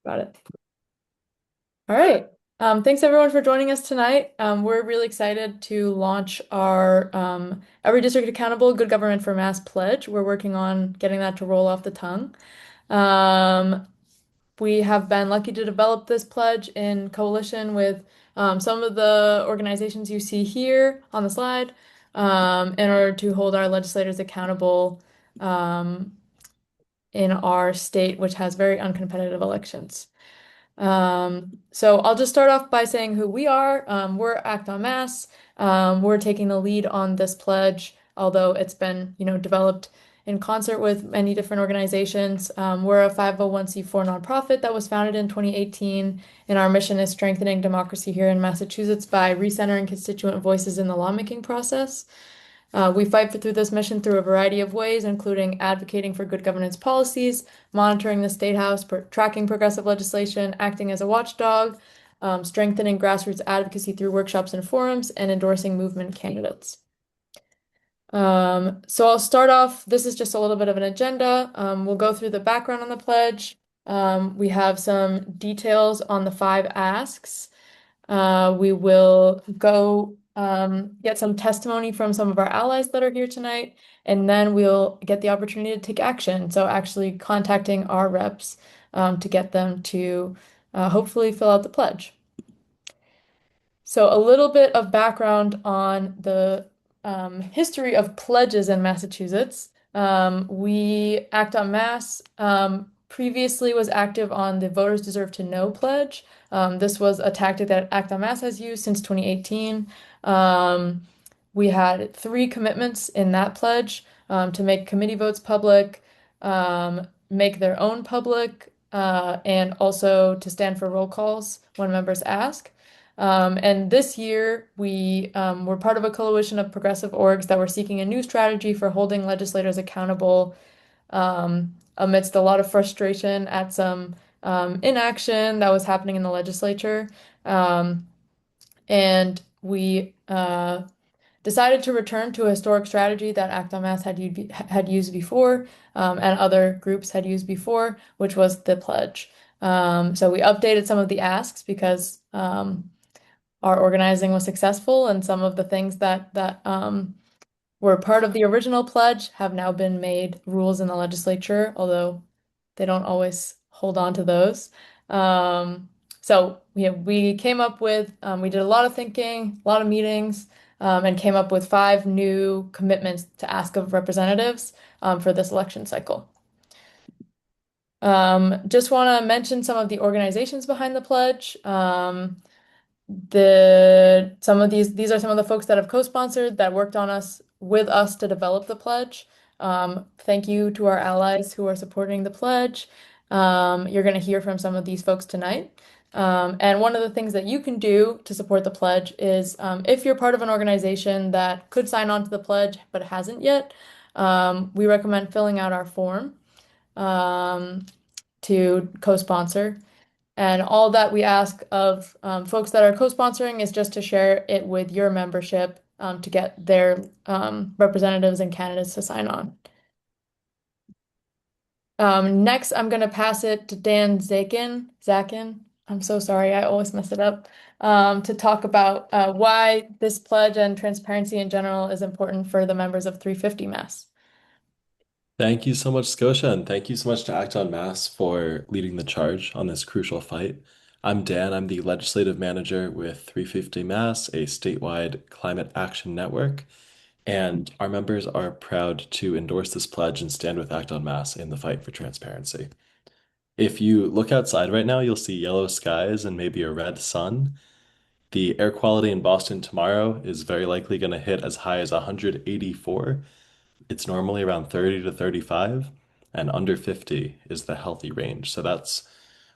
Got it. All right. Thanks everyone for joining us tonight. We're really excited to launch our Every District Accountable Good Government for Mass pledge. We're working on getting that to roll off the tongue. Um, we have been lucky to develop this pledge in coalition with some of the organizations you see here on the slide in order to hold our legislators accountable um, in our state, which has very uncompetitive elections. So I'll just start off by saying who we are. We're Act on Mass. We're taking the lead on this pledge, although it's been, developed in concert with many different organizations. We're a 501(c)(4) nonprofit that was founded in 2018, and our mission is strengthening democracy here in Massachusetts by recentering constituent voices in the lawmaking process. We fight through this mission through a variety of ways, including advocating for good governance policies, monitoring the State House, tracking progressive legislation, acting as a watchdog, strengthening grassroots advocacy through workshops and forums, and endorsing movement candidates. So I'll start off, this is just a little bit of an agenda. We'll go through the background on the pledge. We have some details on the 5 asks. We will go get some testimony from some of our allies that are here tonight, and then we'll get the opportunity to take action. So actually contacting our reps to get them to hopefully fill out the pledge. So a little bit of background on the history of pledges in Massachusetts. We Act on Mass previously was active on the Voters Deserve to Know pledge. This was a tactic that Act on Mass has used since 2018. We had 3 commitments in that pledge to make committee votes public, make their own public, and also to stand for roll calls when members ask. And this year, we were part of a coalition of progressive orgs that were seeking a new strategy for holding legislators accountable amidst a lot of frustration at some inaction that was happening in the legislature. And we decided to return to a historic strategy that Act on Mass had used before and other groups had used before, which was the pledge. So we updated some of the asks because our organizing was successful, and some of the things that were part of the original pledge have now been made rules in the legislature, although they don't always hold on to those. So we came up with, we did a lot of thinking, a lot of meetings, and came up with 5 new commitments to ask of representatives for this election cycle. Just want to mention some of the organizations behind the pledge. These are some of the folks that have co-sponsored that worked on us with us to develop the pledge. Thank you to our allies who are supporting the pledge. You're going to hear from some of these folks tonight. And one of the things that you can do to support the pledge is if you're part of an organization that could sign on to the pledge but hasn't yet, we recommend filling out our form to co-sponsor. And all that we ask of folks that are co-sponsoring is just to share it with your membership to get their representatives and candidates to sign on. Next, I'm going to pass it to Dan Zakin. I'm so sorry, I always mess it up. To talk about why this pledge and transparency in general is important for the members of 350 Mass. Thank you so much, Scotia, and thank you so much to Act on Mass for leading the charge on this crucial fight. I'm Dan. I'm the legislative manager with 350 Mass, a statewide climate action network, and our members are proud to endorse this pledge and stand with Act on Mass in the fight for transparency. If you look outside right now, you'll see yellow skies and maybe a red sun. The air quality in Boston tomorrow is very likely going to hit as high as 184. It's normally around 30 to 35, and under 50 is the healthy range. So that's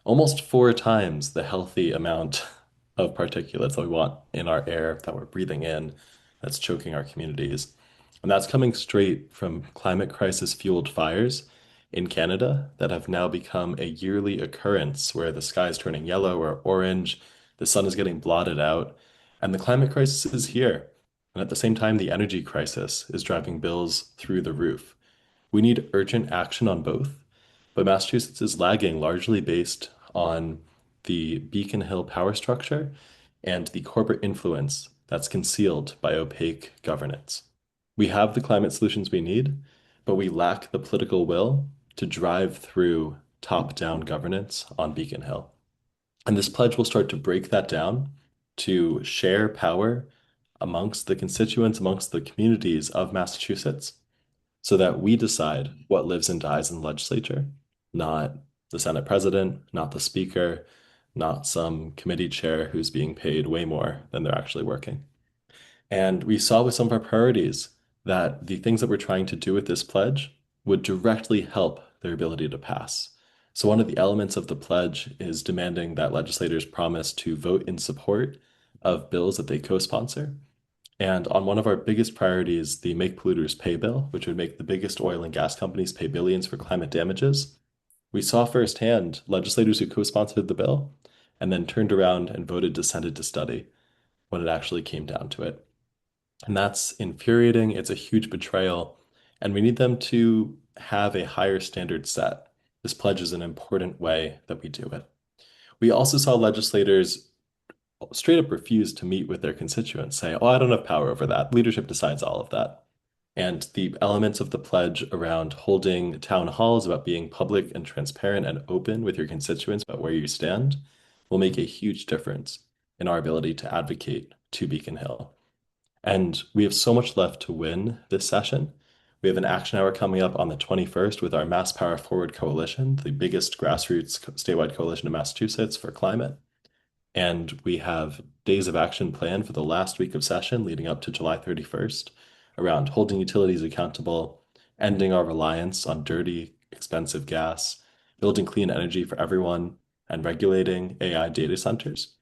almost 4 times the healthy amount of particulates that we want in our air that we're breathing in that's choking our communities. And that's coming straight from climate crisis fueled fires in Canada that have now become a yearly occurrence where the sky is turning yellow or orange, the sun is getting blotted out, and the climate crisis is here. And at the same time, the energy crisis is driving bills through the roof. We need urgent action on both, but Massachusetts is lagging largely based on the Beacon Hill power structure and the corporate influence that's concealed by opaque governance. We have the climate solutions we need, but we lack the political will to drive through top-down governance on Beacon Hill. And this pledge will start to break that down to share power amongst the constituents, amongst the communities of Massachusetts, so that we decide what lives and dies in the legislature, not the Senate president, not the speaker, not some committee chair who's being paid way more than they're actually working. And we saw with some of our priorities that the things that we're trying to do with this pledge would directly help their ability to pass. So one of the elements of the pledge is demanding that legislators promise to vote in support of bills that they co-sponsor. And on one of our biggest priorities, the Make Polluters Pay bill, which would make the biggest oil and gas companies pay billions for climate damages, we saw firsthand legislators who co-sponsored the bill and then turned around and voted to send it to study when it actually came down to it. And that's infuriating. It's a huge betrayal. And we need them to have a higher standard set. This pledge is an important way that we do it. We also saw legislators straight up refuse to meet with their constituents, say, oh, I don't have power over that. Leadership decides all of that. And the elements of the pledge around holding town halls about being public and transparent and open with your constituents about where you stand will make a huge difference in our ability to advocate to Beacon Hill. And we have so much left to win this session. We have an action hour coming up on the 21st with our Mass Power Forward Coalition, the biggest grassroots statewide coalition in Massachusetts for climate. And we have days of action planned for the last week of session leading up to July 31st around holding utilities accountable, ending our reliance on dirty, expensive gas, building clean energy for everyone, and regulating AI data centers.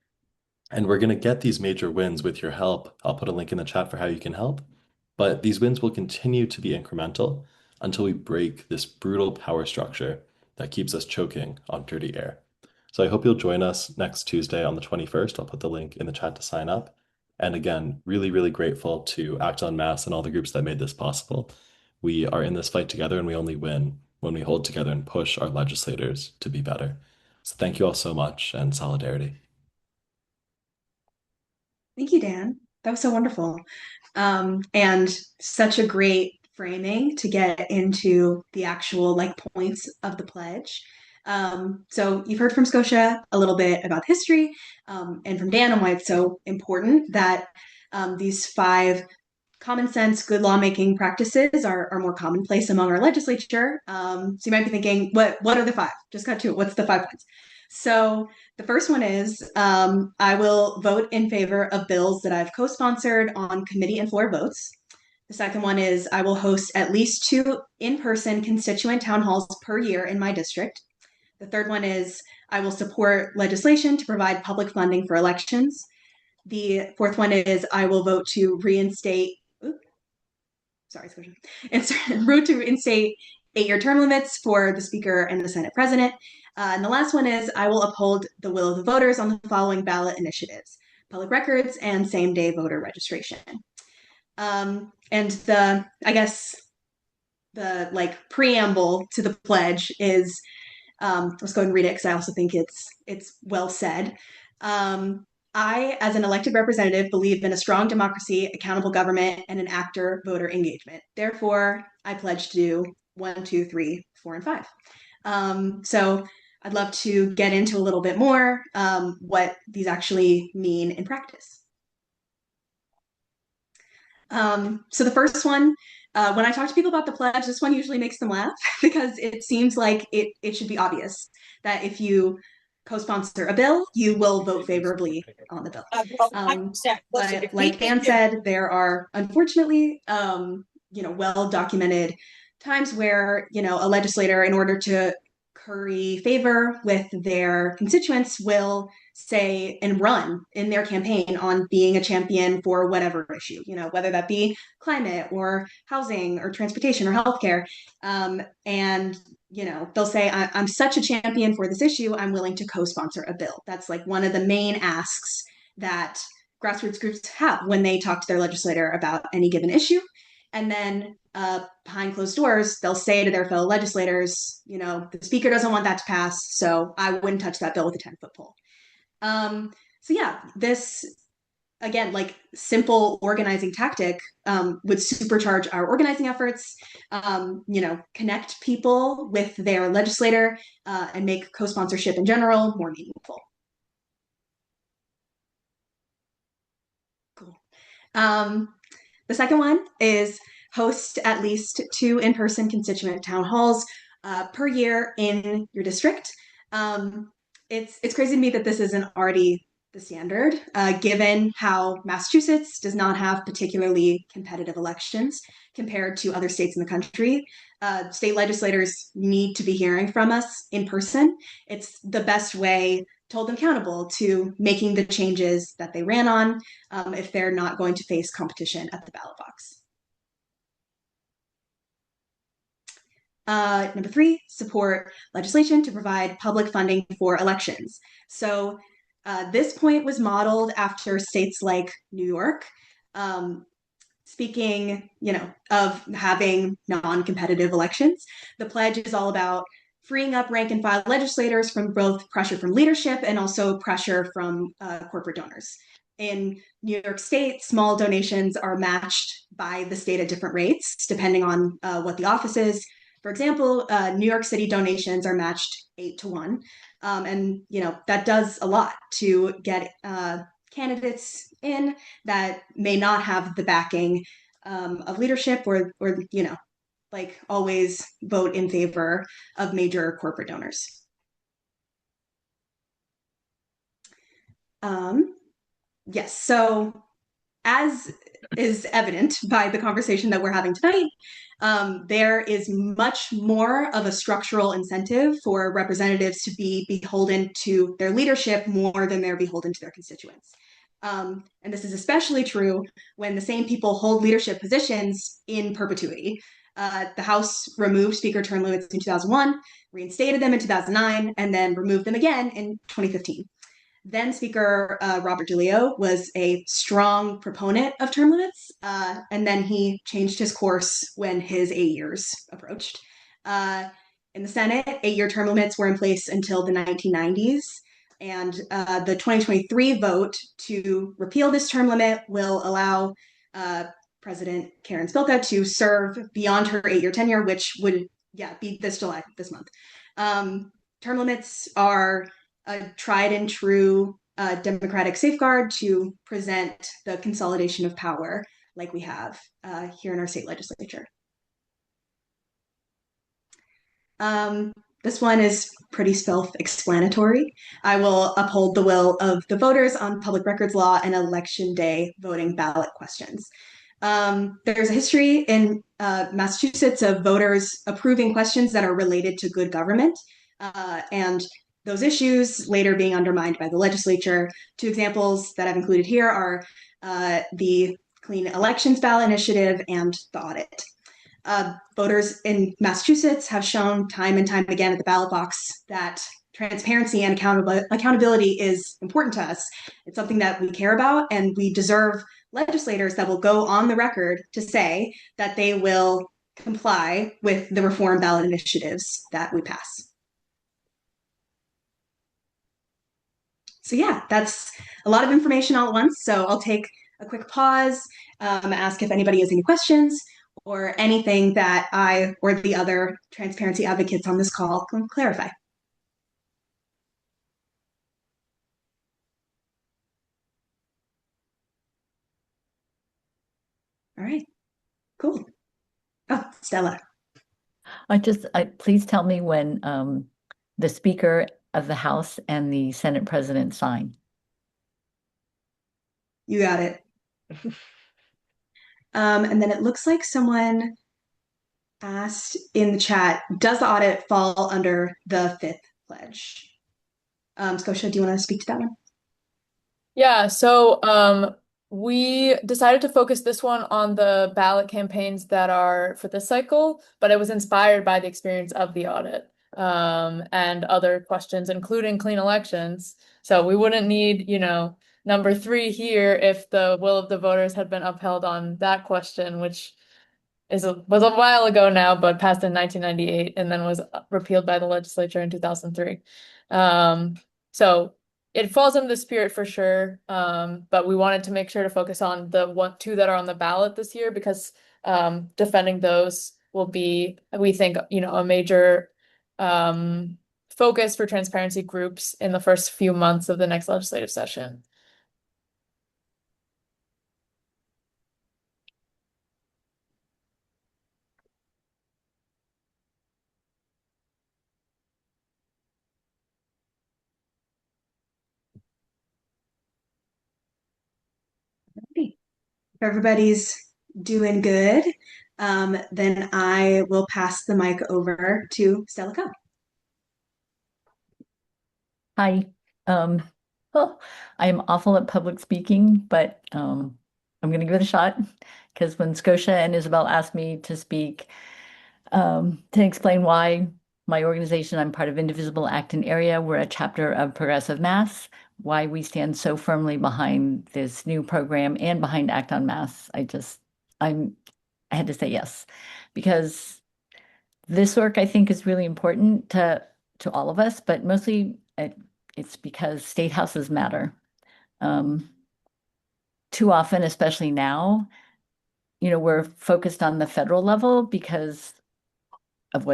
And we're going to get these major wins with your help. I'll put a link in the chat for how you can help. But these wins will continue to be incremental until we break this brutal power structure that keeps us choking on dirty air. So I hope you'll join us next Tuesday on the 21st. I'll put the link in the chat to sign up. And again, really, really grateful to Act on Mass and all the groups that made this possible. We are in this fight together and we only win when we hold together and push our legislators to be better. So thank you all so much and solidarity. Thank you, Dan. That was so wonderful. And such a great framing to get into the actual points of the pledge. So you've heard from Scotia a little bit about history, and from Dan on why it's so important that these 5 common sense, good lawmaking practices are more commonplace among our legislature. So you might be thinking, what are the 5? Just got to it. What's the 5 points? So the first one is I will vote in favor of bills that I've co-sponsored on committee and floor votes. The second one is I will host at least 2 in-person constituent town halls per year in my district. The third one is I will support legislation to provide public funding for elections. The fourth one is I will vote to reinstate, vote to reinstate 8-year term limits for the Speaker and the Senate President. And the last one is I will uphold the will of the voters on the following ballot initiatives: public records and same-day voter registration. And the preamble to the pledge is, let's go ahead and read it because I also think it's well said. I, as an elected representative, believe in a strong democracy, accountable government, and an active voter engagement. Therefore, I pledge to do 1, 2, 3, 4, and 5. So I'd love to get into a little bit more what these actually mean in practice. So the first one, when I talk to people about the pledge, this one usually makes them laugh because it seems like it should be obvious that if you co-sponsor a bill, you will vote favorably on the bill. But like Dan said, there are unfortunately, well-documented times where, a legislator, in order to curry favor with their constituents, will say and run in their campaign on being a champion for whatever issue, whether that be climate or housing or transportation or healthcare. And they'll say, I'm such a champion for this issue, I'm willing to co-sponsor a bill. That's one of the main asks that grassroots groups have when they talk to their legislator about any given issue. And then behind closed doors, they'll say to their fellow legislators, the speaker doesn't want that to pass, so I wouldn't touch that bill with a 10-foot pole. So yeah, this again, like simple organizing tactic would supercharge our organizing efforts, connect people with their legislator, and make co-sponsorship in general more meaningful. Cool. The second one is host at least 2 in-person constituent town halls per year in your district. It's crazy to me that this isn't already the standard, given how Massachusetts does not have particularly competitive elections compared to other states in the country. State legislators need to be hearing from us in person. It's the best way to hold them accountable to making the changes that they ran on, if they're not going to face competition at the ballot box. Number 3, support legislation to provide public funding for elections. So this point was modeled after states like New York. Speaking, of having non-competitive elections, the pledge is all about freeing up rank and file legislators from both pressure from leadership and also pressure from corporate donors. In New York State, small donations are matched by the state at different rates, depending on what the office is. For example, New York City donations are matched 8-1. And, that does a lot to get candidates in that may not have the backing of leadership or like always vote in favor of major corporate donors. Yes, so as is evident by the conversation that we're having tonight, there is much more of a structural incentive for representatives to be beholden to their leadership more than they're beholden to their constituents. And this is especially true when the same people hold leadership positions in perpetuity. The House removed speaker term limits in 2001, reinstated them in 2009, and then removed them again in 2015. Then Speaker Robert DeLeo was a strong proponent of term limits, and then he changed his course when his 8 years approached. In the Senate, 8-year term limits were in place until the 1990s, and the 2023 vote to repeal this term limit will allow President Karen Spilka to serve beyond her 8-year tenure, which would, be this July, this month. Term limits are a tried and true democratic safeguard to present the consolidation of power like we have here in our state legislature. This one is pretty self-explanatory. I will uphold the will of the voters on public records law and election day voting ballot questions. There's a history in Massachusetts of voters approving questions that are related to good government, and those issues later being undermined by the legislature. 2 examples that I've included here are the Clean Elections Ballot Initiative and the audit. Voters in Massachusetts have shown time and time again at the ballot box that transparency and accountability is important to us. It's something that we care about, and we deserve legislators that will go on the record to say that they will comply with the reform ballot initiatives that we pass. So yeah, that's a lot of information all at once. So I'll take a quick pause, ask if anybody has any questions or anything that I or the other transparency advocates on this call can clarify. All right, cool. Oh, Stella. Please tell me when the Speaker of the House and the Senate President sign. You got it. And then it looks like someone asked in the chat, does the audit fall under the 5th pledge? Scotia, do you want to speak to that one? Yeah, so we decided to focus this one on the ballot campaigns that are for this cycle, but it was inspired by the experience of the audit and other questions, including clean elections. So we wouldn't need, number 3 here if the will of the voters had been upheld on that question, which was a while ago now, but passed in 1998 and then was repealed by the legislature in 2003. So it falls in the spirit for sure. But we wanted to make sure to focus on the two that are on the ballot this year because defending those will be, we think, a major focus for transparency groups in the first few months of the next legislative session. If everybody's doing good, then I will pass the mic over to Stella Coe. Hi. Well, I am awful at public speaking, but I'm going to give it a shot because when Scotia and Isabel asked me to speak to explain why my organization, I'm part of Indivisible Acton Area, we're a chapter of Progressive Mass, why we stand so firmly behind this new program and behind Act on Mass. I had to say yes because this work I think is really important to all of us, but mostly it's because state houses matter. Too often, especially now, we're focused on the federal level because of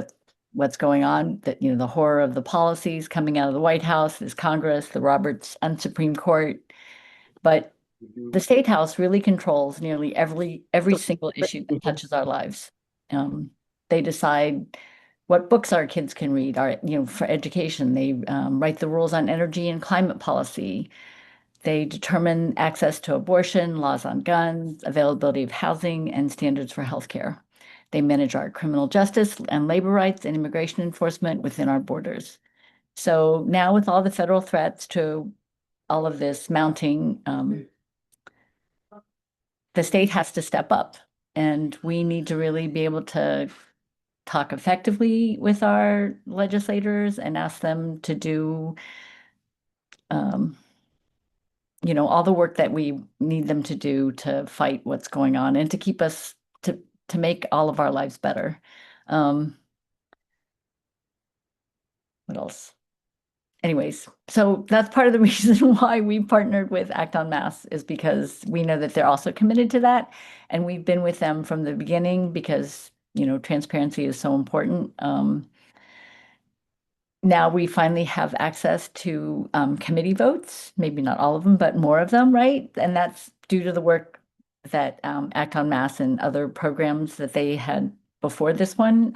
what's going on, that the horror of the policies coming out of the White House, this Congress, the Roberts and Supreme Court. But the state house really controls nearly every single issue that touches our lives. They decide what books our kids can read, for education. They write the rules on energy and climate policy. They determine access to abortion, laws on guns, availability of housing, and standards for healthcare. They manage our criminal justice and labor rights and immigration enforcement within our borders. So now with all the federal threats to all of this mounting, the state has to step up, and we need to really be able to talk effectively with our legislators and ask them to do all the work that we need them to do to fight what's going on and to keep us to make all of our lives better. What else? Anyways, so that's part of the reason why we partnered with Act on Mass is because we know that they're also committed to that. And we've been with them from the beginning because, transparency is so important. Now we finally have access to committee votes, maybe not all of them, but more of them, right? And that's due to the work that Act on Mass and other programs that they had before this one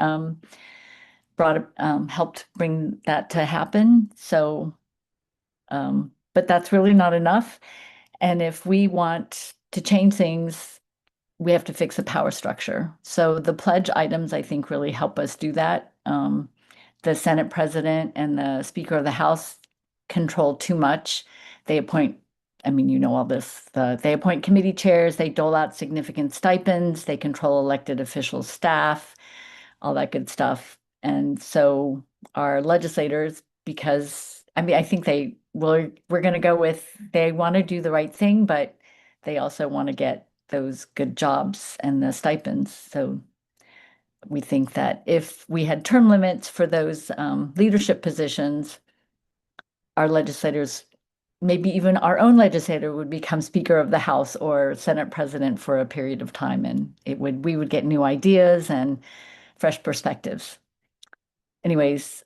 helped bring that to happen. So, but that's really not enough. And if we want to change things, we have to fix the power structure. So the pledge items, I think, really help us do that. The Senate president and the Speaker of the House control too much. They appoint, all this, they appoint committee chairs, they dole out significant stipends, they control elected officials' staff, all that good stuff. And so our legislators, because I think we're going to go with, they want to do the right thing, but they also want to get those good jobs and the stipends. So we think that if we had term limits for those leadership positions, our legislators, maybe even our own legislator, would become Speaker of the House or Senate President for a period of time, and we would get new ideas and fresh perspectives. Anyways,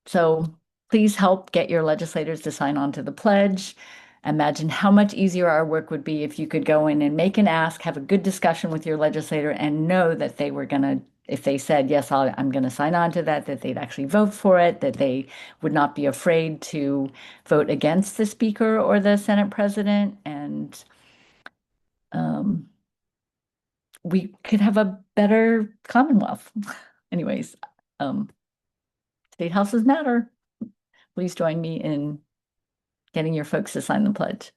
so please help get your legislators to sign on to the pledge. Imagine how much easier our work would be if you could go in and make an ask, have a good discussion with your legislator, and know that they were going to, if they said, yes, I'm going to sign on to that they'd actually vote for it, that they would not be afraid to vote against the Speaker or the Senate President. And we could have a better Commonwealth. Anyways, state houses matter. Please join me in getting your folks to sign the pledge.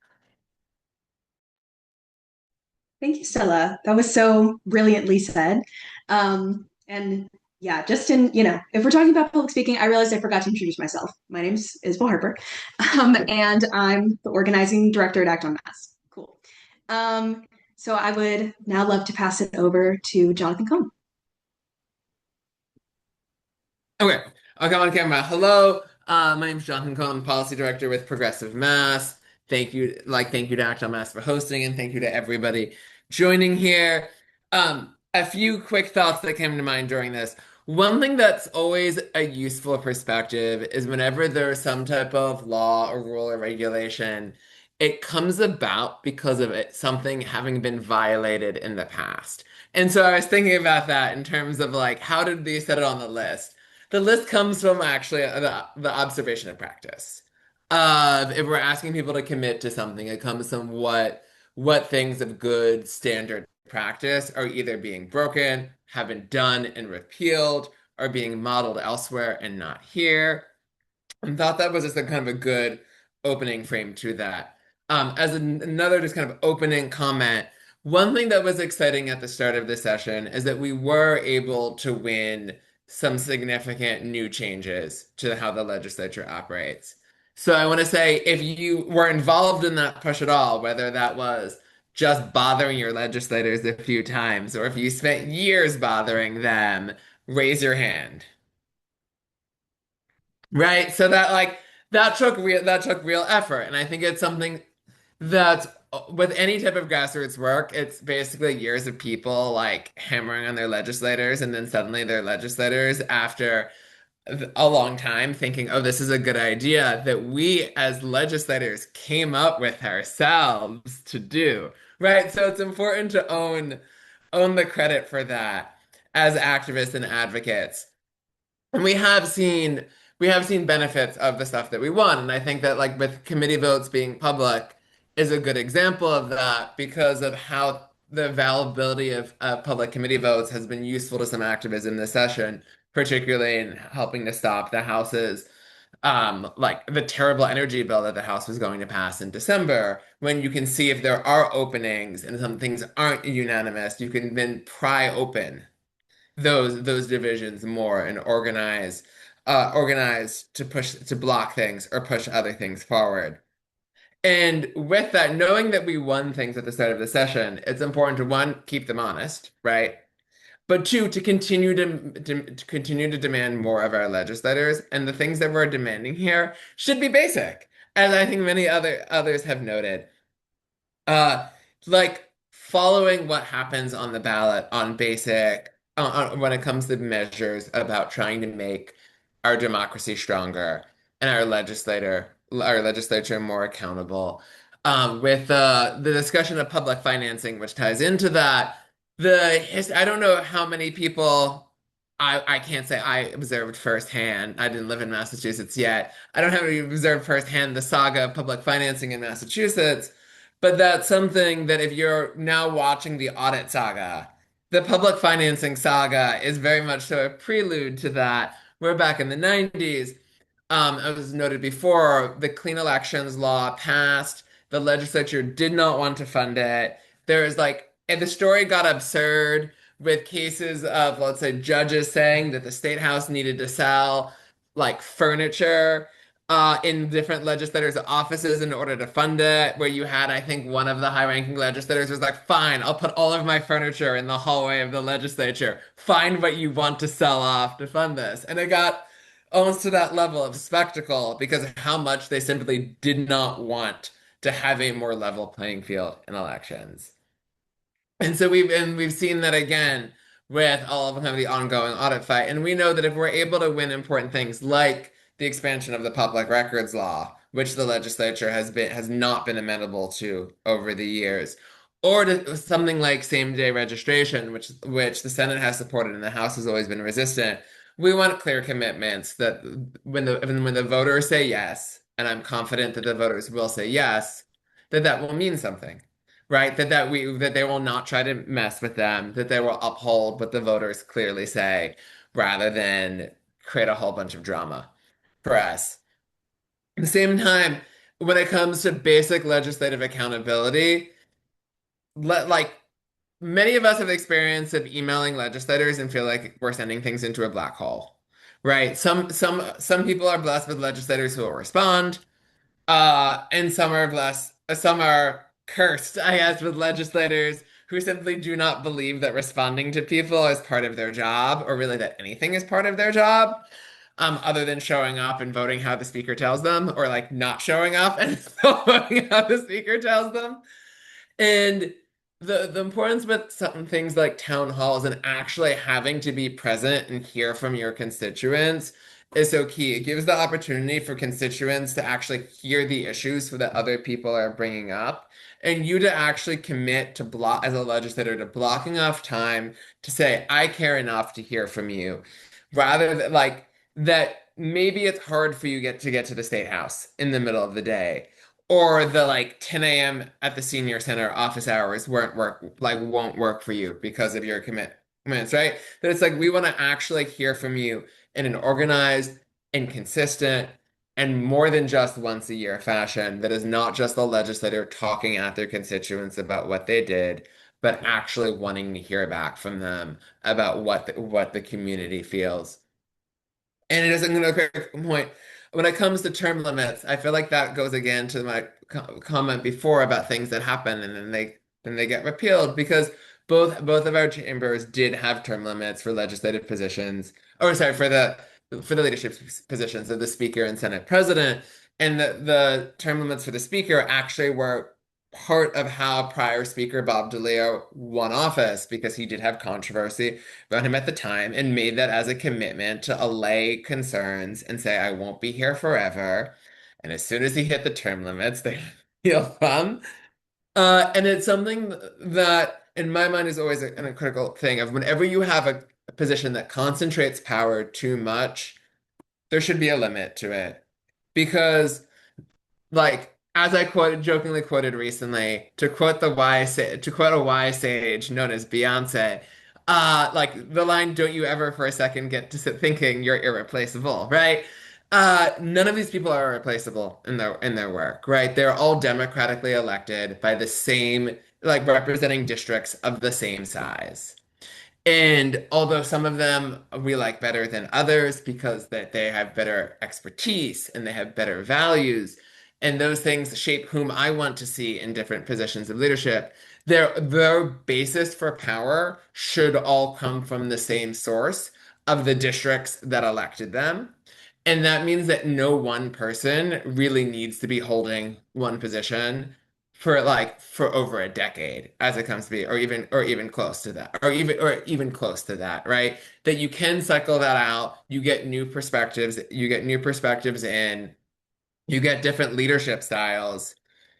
Thank you, Stella. That was so brilliantly said. And yeah, just if we're talking about public speaking, I realized I forgot to introduce myself. My name's Isabel Harper, and I'm the organizing director at Act on Mass. Cool. So I would now love to pass it over to Jonathan Cohn. Okay, I'll come on camera. Hello, my name's Jonathan Cohen, Policy Director with Progressive Mass. Thank you to Act on Mass for hosting, and thank you to everybody joining here. A few quick thoughts that came to mind during this. One thing that's always a useful perspective is whenever there's some type of law or rule or regulation, it comes about because of something having been violated in the past. And so I was thinking about that in terms of like, how did they set it on the list? The list comes from actually the observation of practice. If we're asking people to commit to something, it comes from what things of good standard practice are either being broken, have been done and repealed, are being modeled elsewhere and not here. And thought that was just a kind of a good opening frame to that. Another just kind of opening comment, one thing that was exciting at the start of the session is that we were able to win some significant new changes to how the legislature operates. So I want to say if you were involved in that push at all, whether that was just bothering your legislators a few times, or if you spent years bothering them, raise your hand. Right? So that took real effort. And I think it's something that with any type of grassroots work, it's basically years of people like hammering on their legislators, and then suddenly their legislators after a long time thinking, oh, this is a good idea that we as legislators came up with ourselves to do. Right? So it's important to own the credit for that as activists and advocates. And we have seen benefits of the stuff that we won. And I think that like with committee votes being public is a good example of that because of how the availability of public committee votes has been useful to some activists in this session, particularly in helping to stop the House's like the terrible energy bill that the House was going to pass in December, when you can see if there are openings and some things aren't unanimous, you can then pry open those divisions more and organize to block things or push other things forward. And with that, knowing that we won things at the start of the session, it's important to one, keep them honest, right? But two, to continue to demand more of our legislators, and the things that we're demanding here should be basic, as I think many others have noted. Uh, like following what happens on the ballot on basic when it comes to measures about trying to make our democracy stronger and our legislature more accountable. With the discussion of public financing, which ties into that, I don't know how many people. I can't say I observed firsthand. I didn't live in Massachusetts yet. I don't have any observed firsthand the saga of public financing in Massachusetts. But that's something that if you're now watching the audit saga, the public financing saga is very much so a prelude to that. We're back in the 90s. As noted before, the Clean Elections Law passed. The legislature did not want to fund it. There's like, and the story got absurd with cases of, let's say, judges saying that the state house needed to sell like furniture in different legislators' offices in order to fund it, where you had, I think, one of the high-ranking legislators was like, fine, I'll put all of my furniture in the hallway of the legislature. Find what you want to sell off to fund this. And it got almost to that level of spectacle because of how much they simply did not want to have a more level playing field in elections. And so we've seen that again with all of kind of the ongoing audit fight. And we know that if we're able to win important things like the expansion of the public records law, which the legislature has not been amenable to over the years, or to something like same-day registration, which the Senate has supported and the House has always been resistant. We want clear commitments that when the voters say yes, and I'm confident that the voters will say yes, that will mean something, right? That they will not try to mess with them, that they will uphold what the voters clearly say, rather than create a whole bunch of drama for us. At the same time, when it comes to basic legislative accountability, like many of us have the experience of emailing legislators and feel like we're sending things into a black hole, right? Some people are blessed with legislators who will respond, and some are cursed, I guess, with legislators who simply do not believe that responding to people is part of their job, or really that anything is part of their job, other than showing up and voting how the speaker tells them, or like not showing up and still voting how the speaker tells them. And the importance with some things like town halls and actually having to be present and hear from your constituents is so key. It gives the opportunity for constituents to actually hear the issues that other people are bringing up, and you to actually commit to block as a legislator to blocking off time to say, I care enough to hear from you, rather than like that. Maybe it's hard for you to get to the state house in the middle of the day, or the like 10 a.m. at the senior center office hours won't work for you because of your commitments, right? That it's like we want to actually hear from you in an organized and consistent and more than just once a year fashion that is not just the legislator talking at their constituents about what they did, but actually wanting to hear back from them about what the community feels. And it is another quick point. When it comes to term limits, I feel like that goes again to my comment before about things that happen and then they get repealed, because both of our chambers did have term limits for legislative positions, or sorry, for the leadership positions of the speaker and Senate president. And the term limits for the speaker actually were part of how prior speaker Bob DeLeo won office, because he did have controversy around him at the time and made that as a commitment to allay concerns and say, I won't be here forever. And as soon as he hit the term limits, they feel fun. And it's something that, in my mind, is always a critical thing of whenever you have a position that concentrates power too much, there should be a limit to it. Because like as I jokingly quoted recently, to quote a wise sage known as Beyonce, like the line, "Don't you ever for a second get to sit thinking you're irreplaceable," right? None of these people are irreplaceable in their work, right? They're all democratically elected by the same, like representing districts of the same size. And although some of them we like better than others because that they have better expertise and they have better values, and those things shape whom I want to see in different positions of leadership, their basis for power should all come from the same source of the districts that elected them. And that means that no one person really needs to be holding one position for over a decade as it comes to be, or even close to that, or even close to that, right? That you can cycle that out, you get new perspectives, in, you get different leadership styles.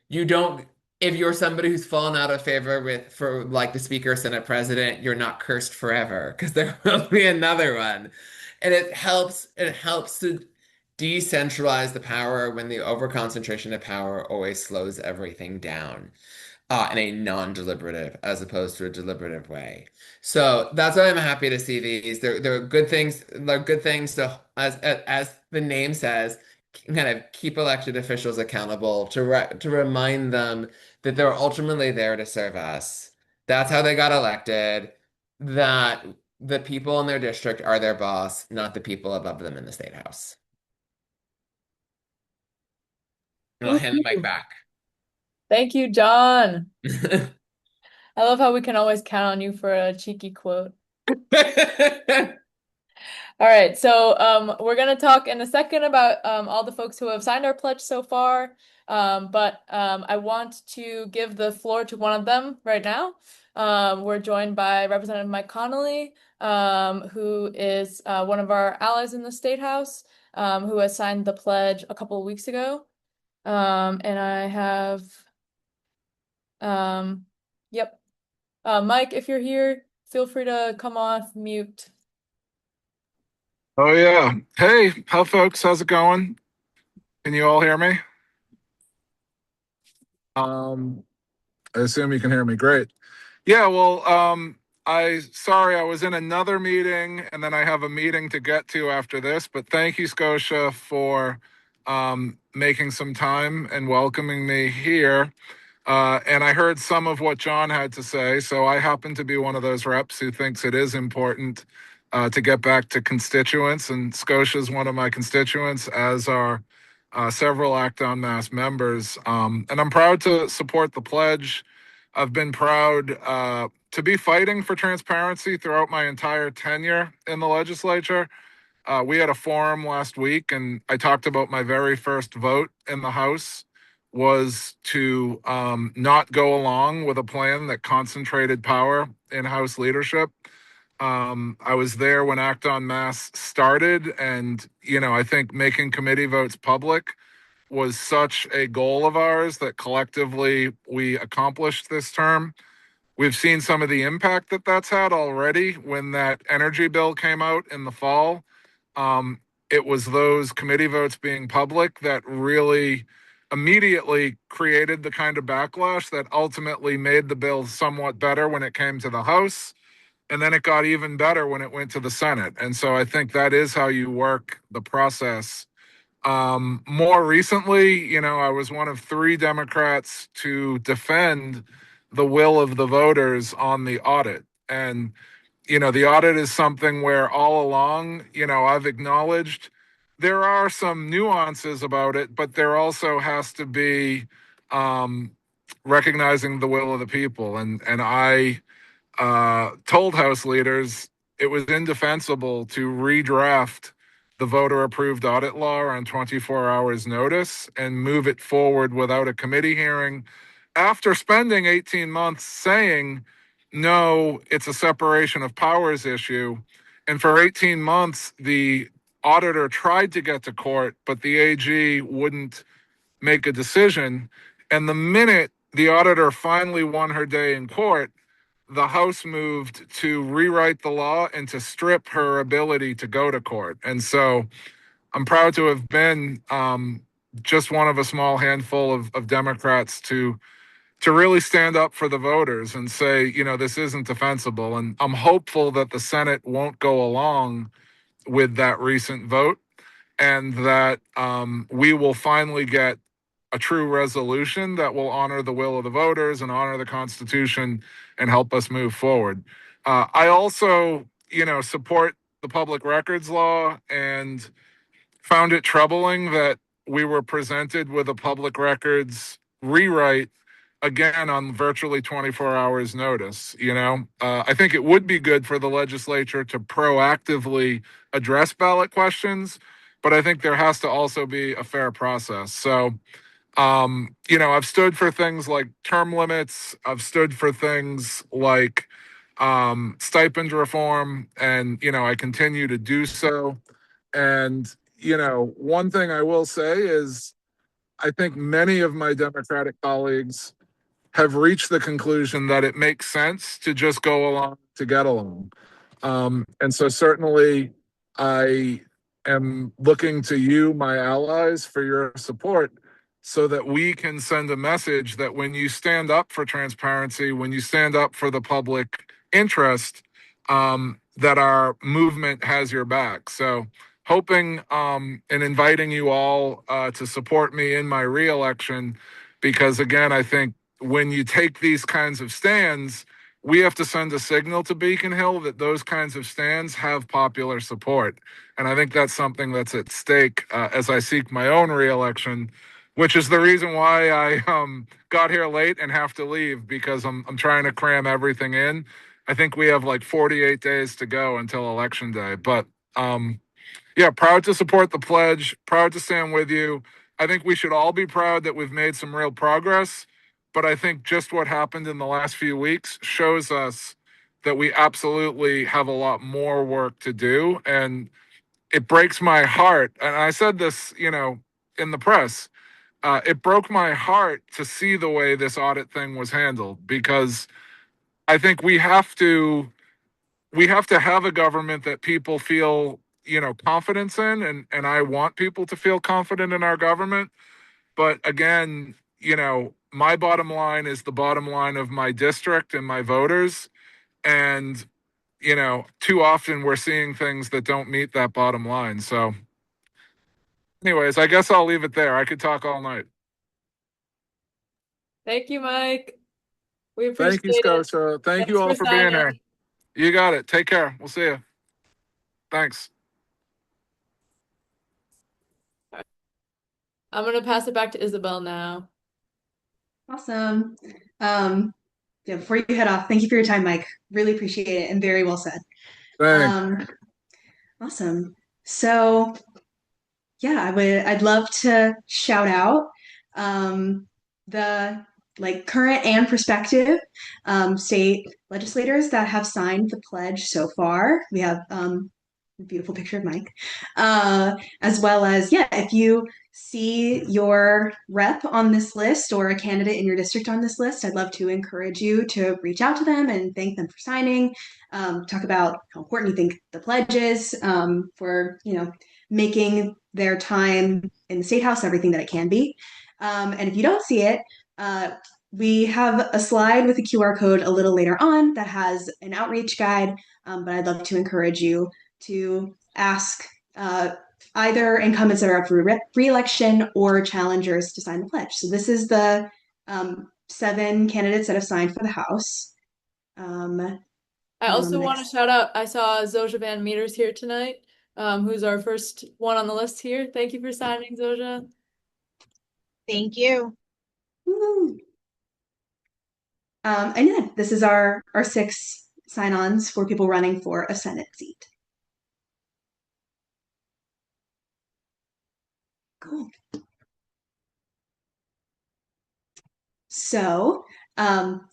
You don't, if you're somebody who's fallen out of favor for like the speaker, senate president, you're not cursed forever, because there will be another one. And it helps to decentralize the power when the overconcentration of power always slows everything down, in a non-deliberative as opposed to a deliberative way. So that's why I'm happy to see these. They're good things. They're good things to, as the name says, kind of keep elected officials accountable, to remind them that they're ultimately there to serve us. That's how they got elected. That the people in their district are their boss, not the people above them in the state house. And I'll hand the mic back. Thank you, John. I love how we can always count on you for a cheeky quote. All right, so we're gonna talk in a second about all the folks who have signed our pledge so far. But I want to give the floor to one of them right now. We're joined by Representative Mike Connolly, who is one of our allies in the State House, who has signed the pledge a couple of weeks ago. And I have, yep. Mike, if you're here, feel free to come off mute. Oh yeah. Hey, how folks, how's it going? Can you all hear me? I assume you can hear me. Great. Yeah, well, sorry, I was in another meeting and then I have a meeting to get to after this, but thank you, Scotia, for making some time and welcoming me here. And I heard some of what John had to say, so I happen to be one of those reps who thinks it is important to get back to constituents, and Scotia is one of my constituents, as are several Act on Mass members. And I'm proud to support the pledge. I've been proud to be fighting for transparency throughout my entire tenure in the legislature. We had a forum last week, and I talked about my very first vote in the House was to not go along with a plan that concentrated power in House leadership. I was there when Act on Mass started, and I think making committee votes public was such a goal of ours that collectively we accomplished this term. We've seen some of the impact that that's had already. When that energy bill came out in the fall, um, it was those committee votes being public that really immediately created the kind of backlash that ultimately made the bill somewhat better when it came to the House. And then it got even better when it went to the Senate. And so I think that is how you work the process. More recently, I was one of 3 Democrats to defend the will of the voters on the audit. And, the audit is something where all along, I've acknowledged there are some nuances about it, but there also has to be um, recognizing the will of the people. And I told House leaders it was indefensible to redraft the voter approved audit law on 24 hours notice and move it forward without a committee hearing after spending 18 months saying, no, it's a separation of powers issue. And for 18 months, the auditor tried to get to court, but the AG wouldn't make a decision. And the minute the auditor finally won her day in court, the House moved to rewrite the law and to strip her ability to go to court. And so I'm proud to have been just one of a small handful of Democrats to really stand up for the voters and say, this isn't defensible. And I'm hopeful that the Senate won't go along with that recent vote and that we will finally get a true resolution that will honor the will of the voters and honor the Constitution and help us move forward. I also, support the public records law and found it troubling that we were presented with a public records rewrite again on virtually 24 hours notice. I think it would be good for the legislature to proactively address ballot questions, but I think there has to also be a fair process. So I've stood for things like term limits. I've stood for things like stipend reform, and I continue to do so. And one thing I will say is I think many of my Democratic colleagues have reached the conclusion that it makes sense to just go along to get along. And so certainly I am looking to you, my allies, for your support so that we can send a message that when you stand up for transparency, when you stand up for the public interest, that our movement has your back. So hoping and inviting you all to support me in my reelection, because again, I think when you take these kinds of stands, we have to send a signal to Beacon Hill that those kinds of stands have popular support. And I think that's something that's at stake as I seek my own reelection, which is the reason why I got here late and have to leave, because I'm trying to cram everything in. I think we have like 48 days to go until election day. But yeah, proud to support the pledge, proud to stand with you. I think we should all be proud that we've made some real progress. But I think just what happened in the last few weeks shows us that we absolutely have a lot more work to do. And it breaks my heart. And I said this, in the press. It broke my heart to see the way this audit thing was handled, because I think we have to have a government that people feel, confidence in, and I want people to feel confident in our government. But again, my bottom line is the bottom line of my district and my voters. And, too often we're seeing things that don't meet that bottom line. So anyways, I guess I'll leave it there. I could talk all night. Thank you, Mike. We Thank you, appreciate it. Scotia. Thank Thanks you all for being signing. here. You got it. Take care. We'll see you. Thanks. I'm gonna pass it back to Isabel now. Awesome. yeah, before you head off, thank you for your time, Mike. Really appreciate it and very well said. Thanks. Awesome. So yeah, I'd love to shout out the like current and prospective state legislators that have signed the pledge so far. We have a beautiful picture of Mike, as well as, yeah, if you see your rep on this list or a candidate in your district on this list, I'd love to encourage you to reach out to them and thank them for signing. Talk about how important you think the pledge is for, making their time in the state house everything that it can be. And if you don't see it, we have a slide with a QR code a little later on that has an outreach guide, but I'd love to encourage you to ask either incumbents that are up for re-election or challengers to sign the pledge. So this is the 7 candidates that have signed for the House. I also want to shout out, I saw Zoja Van Meters here tonight, who's our first one on the list here. Thank you for signing, Zoja. Thank you. Woo. And yeah, this is our 6 sign-ons for people running for a Senate seat. Cool. So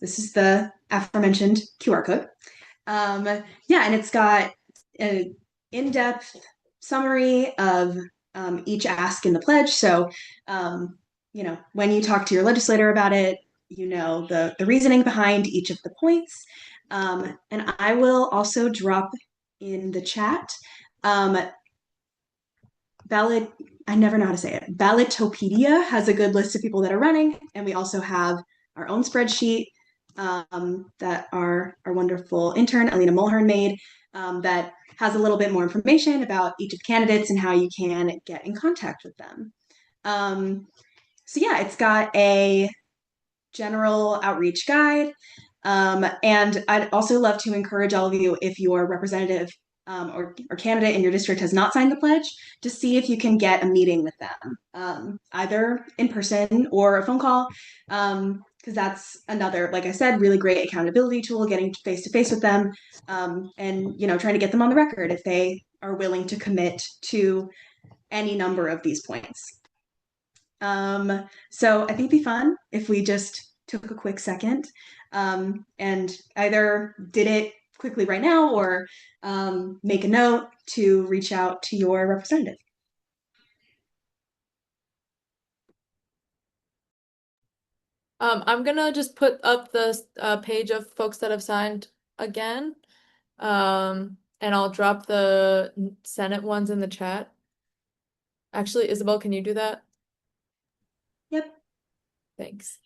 this is the aforementioned QR code. Yeah, and it's got an in-depth summary of each ask in the pledge. So, when you talk to your legislator about it, the reasoning behind each of the points. And I will also drop in the chat ballot. I never know how to say it. Ballotopedia has a good list of people that are running, and we also have our own spreadsheet that our wonderful intern Alina Mulhern made that has a little bit more information about each of the candidates and how you can get in contact with them. So yeah, it's got a general outreach guide. And I'd also love to encourage all of you, if your representative or candidate in your district has not signed the pledge, to see if you can get a meeting with them, either in person or a phone call, because that's another, like I said, really great accountability tool, getting face to face with them, and trying to get them on the record if they are willing to commit to any number of these points. So I think it'd be fun if we just took a quick second and either did it quickly right now or make a note to reach out to your representative. I'm gonna just put up the page of folks that have signed again. And I'll drop the Senate ones in the chat. Actually, Isabel, can you do that? Yep. Thanks.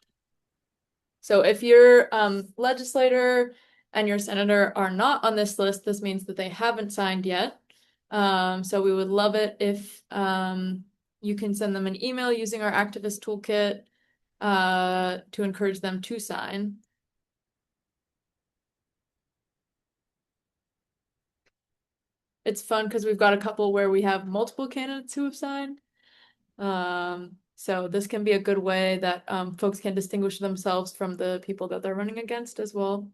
So if your legislator and your senator are not on this list, this means that they haven't signed yet. So we would love it if you can send them an email using our activist toolkit to encourage them to sign. It's fun because we've got a couple where we have multiple candidates who have signed. So this can be a good way that folks can distinguish themselves from the people that they're running against as well.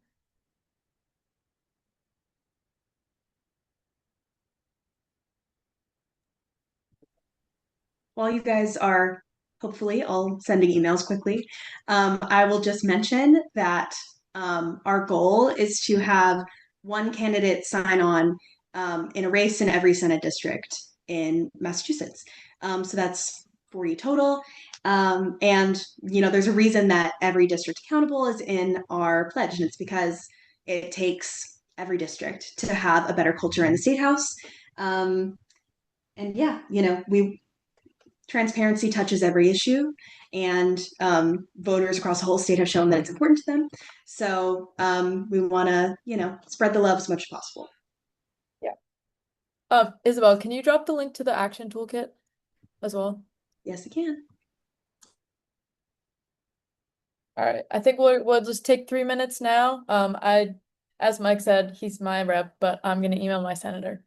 While you guys are hopefully all sending emails quickly, I will just mention that our goal is to have one candidate sign on in a race in every Senate district in Massachusetts. So that's 40 total. And there's a reason that every district accountable is in our pledge, and it's because it takes every district to have a better culture in the state house. And yeah, transparency touches every issue, and voters across the whole state have shown that it's important to them. So we want to, spread the love as much as possible. Yeah. Isabel, can you drop the link to the action toolkit as well? Yes, I can. All right. I think we'll just take 3 minutes now. As Mike said, he's my rep, but I'm gonna email my senator.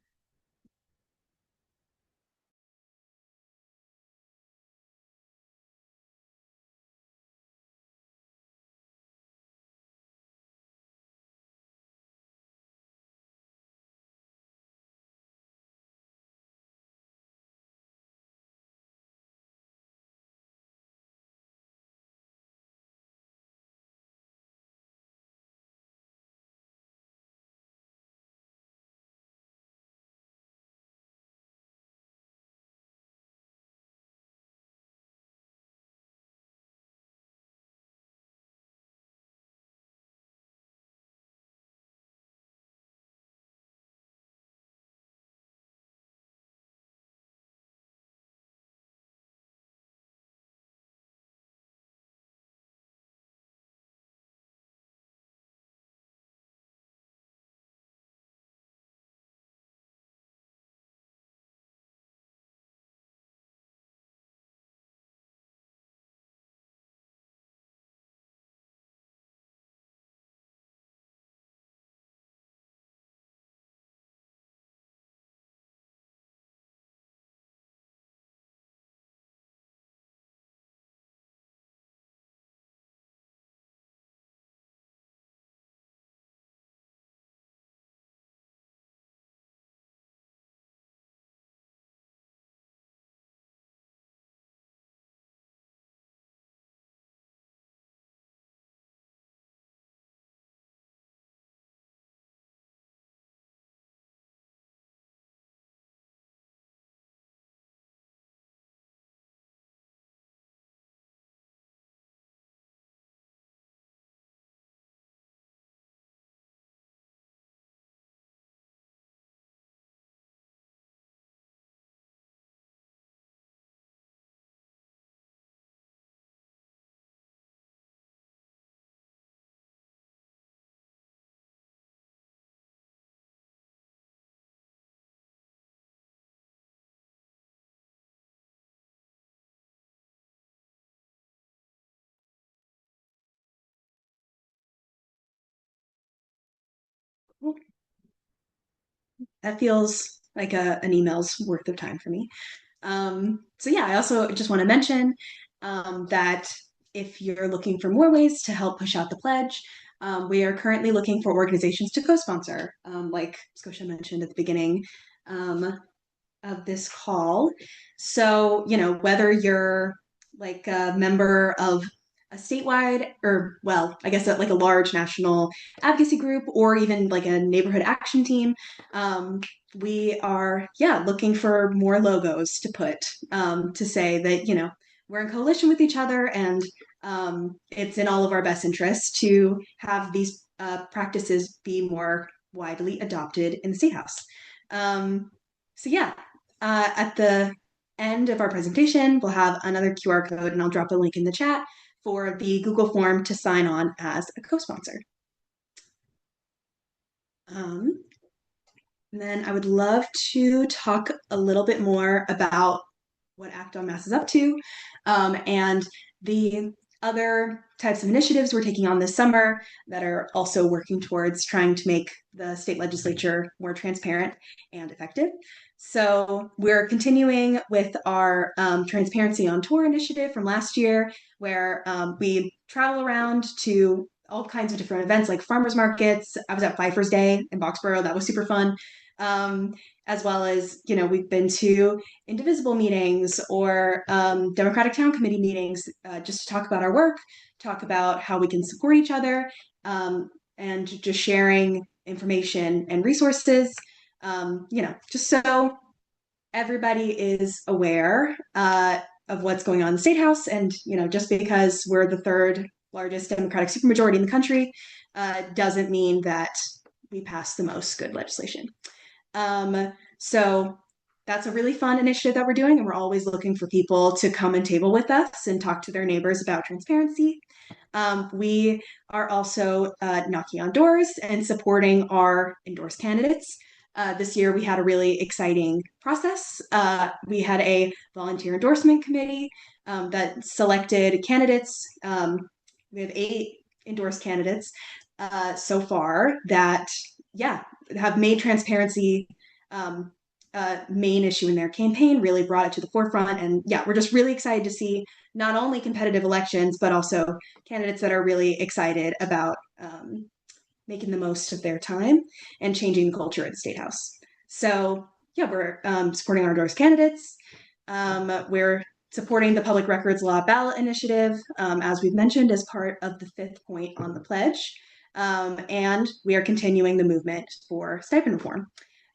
That feels like an email's worth of time for me. So yeah, I also just want to mention that if you're looking for more ways to help push out the pledge, we are currently looking for organizations to co-sponsor, like Scotia mentioned at the beginning of this call. So, whether you're like a member of a statewide or, well, I guess like a large national advocacy group or even like a neighborhood action team, we are, looking for more logos to put to say that, we're in coalition with each other and it's in all of our best interests to have these practices be more widely adopted in the State House. So yeah, at the end of our presentation, we'll have another QR code and I'll drop a link in the chat for the Google form to sign on as a co-sponsor. And then I would love to talk a little bit more about what Act on Mass is up to and the other types of initiatives we're taking on this summer that are also working towards trying to make the state legislature more transparent and effective. So we're continuing with our Transparency on Tour initiative from last year, where we travel around to all kinds of different events like farmers markets. I was at Pfeiffer's Day in Boxborough. That was super fun. As well as, we've been to Indivisible meetings or Democratic Town Committee meetings just to talk about our work, talk about how we can support each other, and just sharing information and resources, just so everybody is aware of what's going on in the State House. And, just because we're the third largest Democratic supermajority in the country doesn't mean that we pass the most good legislation. So that's a really fun initiative that we're doing, and we're always looking for people to come and table with us and talk to their neighbors about transparency. We are also knocking on doors and supporting our endorsed candidates. This year, we had a really exciting process. We had a volunteer endorsement committee that selected candidates. We have 8 endorsed candidates so far that, have made transparency main issue in their campaign, really brought it to the forefront. And we're just really excited to see not only competitive elections, but also candidates that are really excited about making the most of their time and changing the culture at the State House. So we're supporting our endorsed candidates. We're supporting the Public Records Law ballot initiative, as we've mentioned, as part of the 5th point on the pledge. And we are continuing the movement for stipend reform.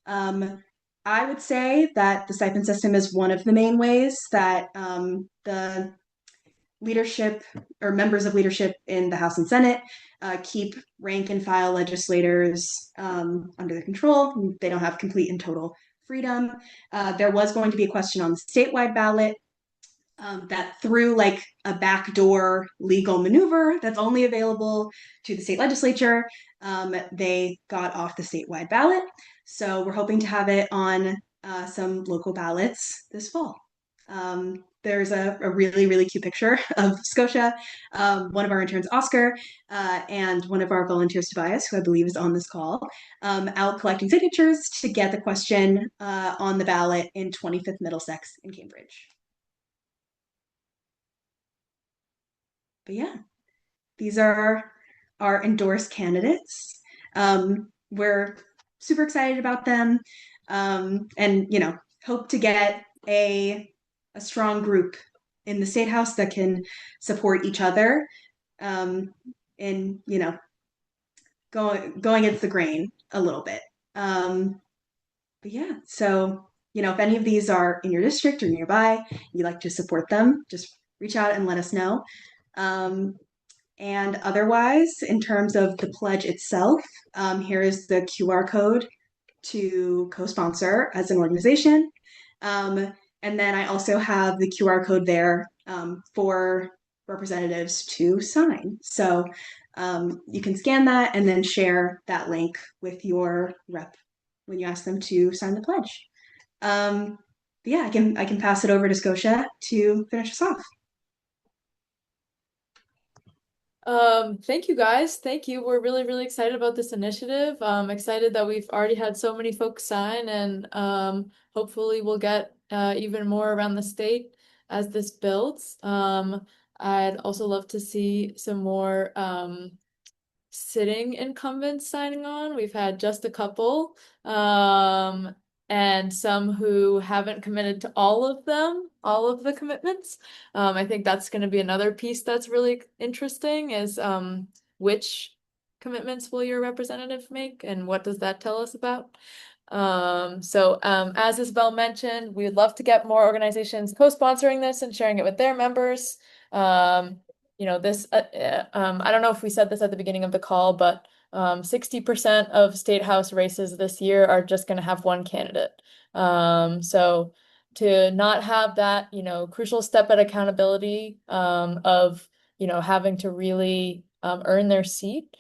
I would say that the stipend system is one of the main ways that the leadership or members of leadership in the House and Senate keep rank and file legislators under their control. They don't have complete and total freedom. There was going to be a question on the statewide ballot that through like a backdoor legal maneuver that's only available to the state legislature, they got off the statewide ballot. So we're hoping to have it on some local ballots this fall. There's a really, really cute picture of Scotia, one of our interns, Oscar, and one of our volunteers, Tobias, who I believe is on this call, out collecting signatures to get the question on the ballot in 25th Middlesex in Cambridge. But these are our endorsed candidates. We're super excited about them, and hope to get a strong group in the State House that can support each other in going against the grain a little bit. But so if any of these are in your district or nearby, you'd like to support them, just reach out and let us know. And otherwise, in terms of the pledge itself, here is the QR code to co-sponsor as an organization. And then I also have the QR code there for representatives to sign. So you can scan that and then share that link with your rep when you ask them to sign the pledge. I can pass it over to Scotia to finish us off. Thank you guys. Thank you. We're really, really excited about this initiative. Excited that we've already had so many folks sign, and hopefully we'll get even more around the state as this builds. I'd also love to see some more sitting incumbents signing on. We've had just a couple, and some who haven't committed to all of them, all of the commitments. I think that's going to be another piece that's really interesting is which commitments will your representative make and what does that tell us about? As Isabel mentioned, we would love to get more organizations co-sponsoring this and sharing it with their members. This, I don't know if we said this at the beginning of the call, but 60% of state house races this year are just going to have one candidate. So to not have that, crucial step at accountability of, having to really earn their seat,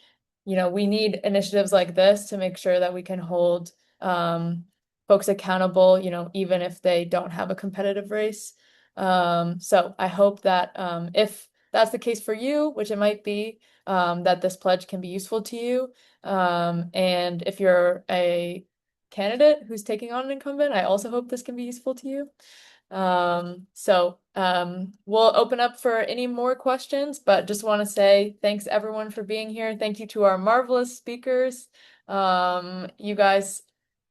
we need initiatives like this to make sure that we can hold folks accountable, even if they don't have a competitive race. So I hope that if that's the case for you, which it might be, that this pledge can be useful to you. And if you're a candidate who's taking on an incumbent, I also hope this can be useful to you. We'll open up for any more questions, but just want to say thanks everyone for being here. Thank you to our marvelous speakers. You guys,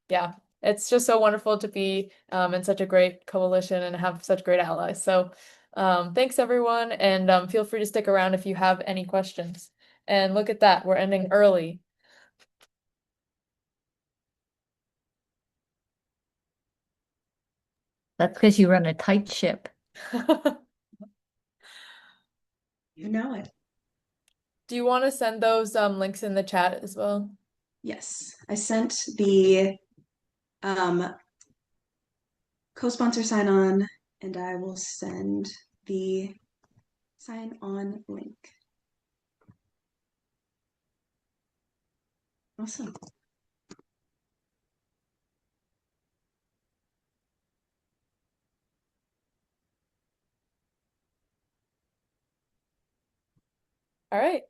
yeah, it's just so wonderful to be in such a great coalition and have such great allies. So thanks everyone, and feel free to stick around if you have any questions. And look at that, we're ending early. That's because you run a tight ship. You know it. Do you want to send those links in the chat as well? Yes, I sent the co-sponsor sign on, and I will send the sign on link. Awesome. All right.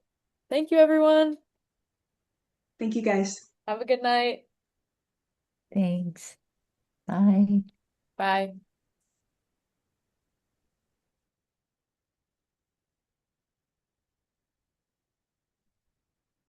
Thank you, everyone. Thank you guys. Have a good night. Thanks. Bye. Bye.